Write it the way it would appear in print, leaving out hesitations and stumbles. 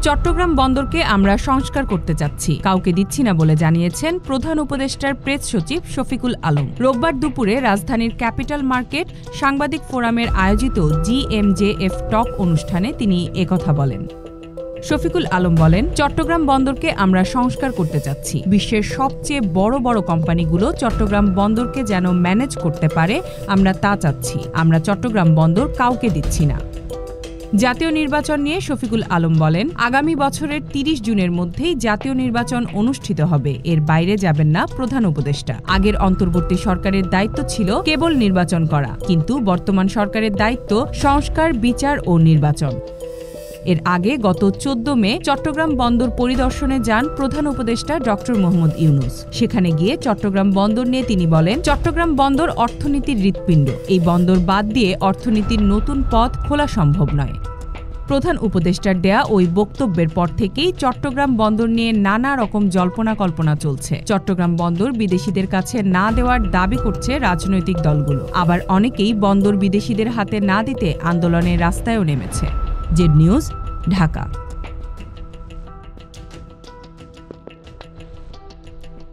চট্টগ্রাম বন্দরকে আমরা সংস্কার করতে চাচ্ছি, কাউকে দিচ্ছি না বলে জানিয়েছেন প্রধান উপদেষ্টার প্রেস সচিব শফিকুল আলম। রোববার দুপুরে রাজধানীর ক্যাপিটাল মার্কেট সাংবাদিক ফোরামের আয়োজিত GMJF টক অনুষ্ঠানে তিনি একথা বলেন। শফিকুল আলম বলেন, চট্টগ্রাম বন্দরকে আমরা সংস্কার করতে চাচ্ছি। বিশ্বের সবচেয়ে বড় বড় কোম্পানিগুলো চট্টগ্রাম বন্দরকে যেন ম্যানেজ করতে পারে, আমরা তা চাচ্ছি। আমরা চট্টগ্রাম বন্দর কাউকে দিচ্ছি না। জাতীয় নির্বাচন নিয়ে শফিকুল আলম বলেন, আগামী বছরের 30 জুনের মধ্যেই জাতীয় নির্বাচন অনুষ্ঠিত হবে, এর বাইরে যাবেন না প্রধান উপদেষ্টা। আগের অন্তর্বর্তী সরকারের দায়িত্ব ছিল কেবল নির্বাচন করা, কিন্তু বর্তমান সরকারের দায়িত্ব সংস্কার, বিচার ও নির্বাচন। এর আগে গত 14 মে চট্টগ্রাম বন্দর পরিদর্শনে যান প্রধান উপদেষ্টা ড. মোহাম্মদ ইউনূস। সেখানে গিয়ে চট্টগ্রাম বন্দর নিয়ে তিনি বলেন, চট্টগ্রাম বন্দর অর্থনীতির হৃৎপিণ্ড। এই বন্দর বাদ দিয়ে অর্থনীতির নতুন পথ খোলা সম্ভব নয়। প্রধান উপদেষ্টার দেয়া ওই বক্তব্যের পর থেকেই চট্টগ্রাম বন্দর নিয়ে নানা রকম জল্পনা কল্পনা চলছে। চট্টগ্রাম বন্দর বিদেশিদের কাছে না দেওয়ার দাবি করছে রাজনৈতিক দলগুলো। আবার অনেকেই বন্দর বিদেশিদের হাতে না দিতে আন্দোলনের রাস্তায়ও নেমেছে। Z news, Dhaka.